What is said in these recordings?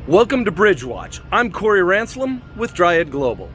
Welcome to Bridge Watch. I'm Corey Ranslem with Dryad Global.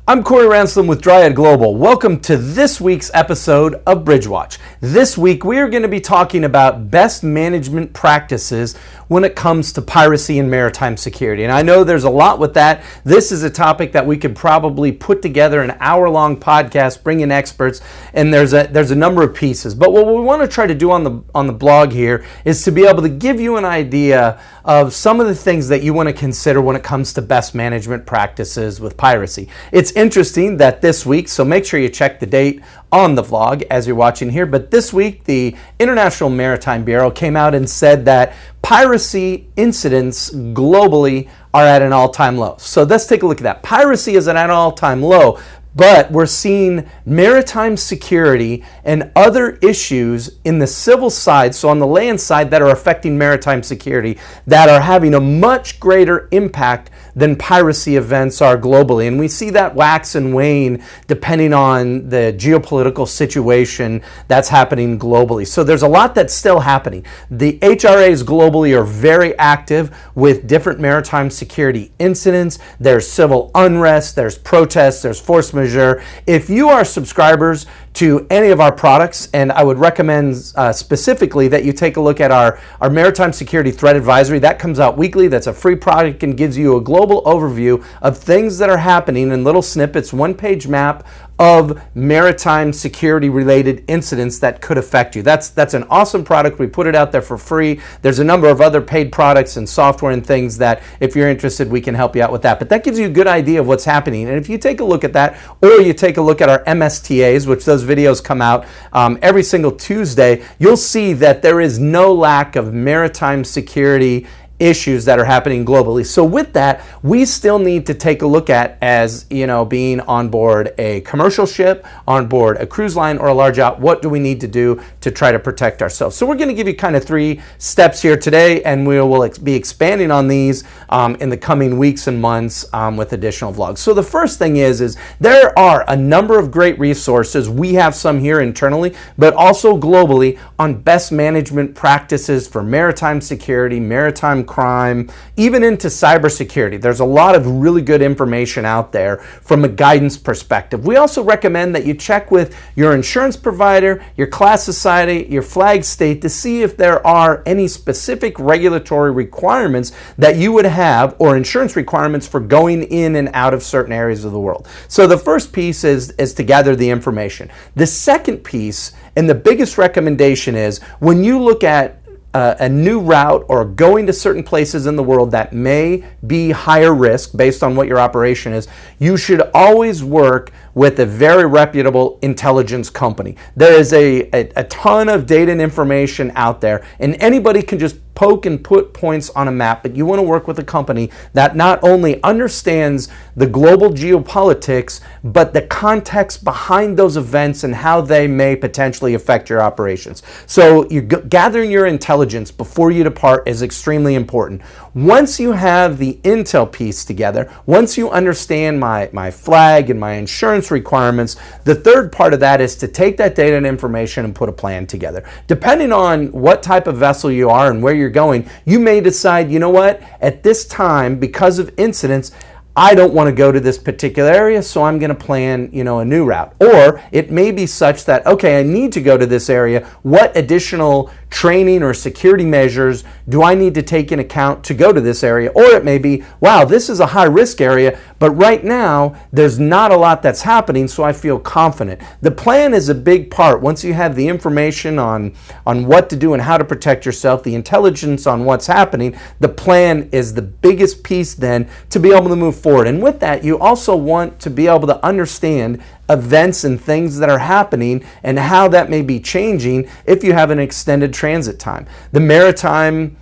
I'm Corey Ranslem with Dryad Global. Welcome to this week's episode of Bridge Watch. This week we are going to be talking about best management practices when it comes to piracy and maritime security. And I know there's a lot with that. This is a topic that we could probably put together an hour-long podcast, bring in experts, and there's a number of pieces. But what we want to try to do on the blog here is to be able to give you an idea of some of the things that you want to consider when it comes to best management practices with piracy. It's interesting that this week, so make sure you check the date on the vlog as you're watching here, but this week the International Maritime Bureau came out and said that piracy incidents globally are at an all-time low. So let's take a look at that. Piracy is at an all-time low, but we're seeing maritime security and other issues in the civil side, so on the land side, that are affecting maritime security, that are having a much greater impact than piracy events are globally. And we see that wax and wane depending on the geopolitical situation that's happening globally. So there's a lot that's still happening. The HRAs globally are very active with different maritime security incidents. There's civil unrest, there's protests, there's force majeure. If you are subscribers to any of our products, and I would recommend specifically that you take a look at our Maritime Security Threat Advisory. That comes out weekly. That's a free product and gives you a global overview of things that are happening in little snippets, one-page map of maritime security related incidents that could affect you. That's an awesome product. We put it out there for free. There's a number of other paid products and software and things that if you're interested, we can help you out with that. But that gives you a good idea of what's happening. And if you take a look at that, or you take a look at our MSTAs, which those videos come out every single Tuesday, you'll see that there is no lack of maritime security issues that are happening globally. So with that, we still need to take a look at, as you know, being on board a commercial ship, on board a cruise line or a large yacht, what do we need to do to try to protect ourselves? So we're going to give you kind of 3 steps here today, and we will be expanding on these in the coming weeks and months with additional vlogs. So the first thing is there are a number of great resources. We have some here internally, but also globally, on best management practices for maritime security, maritime crime, even into cybersecurity. There's a lot of really good information out there from a guidance perspective. We also recommend that you check with your insurance provider, your class society, your flag state to see if there are any specific regulatory requirements that you would have, or insurance requirements for going in and out of certain areas of the world. So the first piece is to gather the information. The second piece, and the biggest recommendation, is when you look at a new route or going to certain places in the world that may be higher risk based on what your operation is, you should always work with a very reputable intelligence company. There is a ton of data and information out there, and anybody can just poke and put points on a map, but you want to work with a company that not only understands the global geopolitics, but the context behind those events and how they may potentially affect your operations. So gathering your intelligence before you depart is extremely important. Once you have the intel piece together, once you understand my flag and my insurance requirements, the third part of that is to take that data and information and put a plan together. Depending on what type of vessel you are and where you're going, you may decide, you know what, at this time, because of incidents, I don't want to go to this particular area, so I'm going to plan, a new route. Or it may be such that, okay, I need to go to this area. What additional training or security measures do I need to take in account to go to this area? Or it may be, wow, this is a high risk area, but right now there's not a lot that's happening, so I feel confident. The plan is a big part. Once you have the information on what to do and how to protect yourself, the intelligence on what's happening, the plan is the biggest piece then to be able to move forward. And with that, you also want to be able to understand events and things that are happening and how that may be changing if you have an extended transit time. The maritime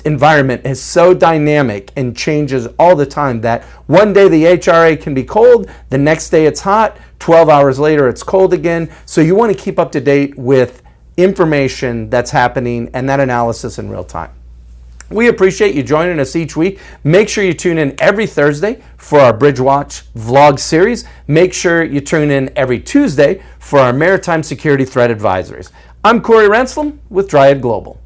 environment is so dynamic and changes all the time that one day the HRA can be cold, the next day it's hot, 12 hours later it's cold again. So you want to keep up to date with information that's happening and that analysis in real time. We appreciate you joining us each week. Make sure you tune in every Thursday for our Bridgewatch vlog series. Make sure you tune in every Tuesday for our Maritime Security Threat Advisories. I'm Corey Ranslem with Dryad Global.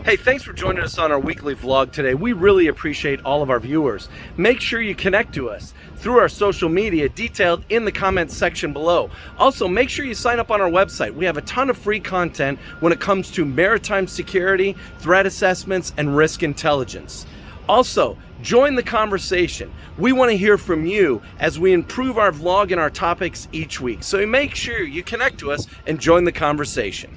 Hey, thanks for joining us on our weekly vlog today. We really appreciate all of our viewers. Make sure you connect to us through our social media detailed in the comments section below. Also, make sure you sign up on our website. We have a ton of free content when it comes to maritime security, threat assessments, and risk intelligence. Also, join the conversation. We want to hear from you as we improve our vlog and our topics each week. So make sure you connect to us and join the conversation.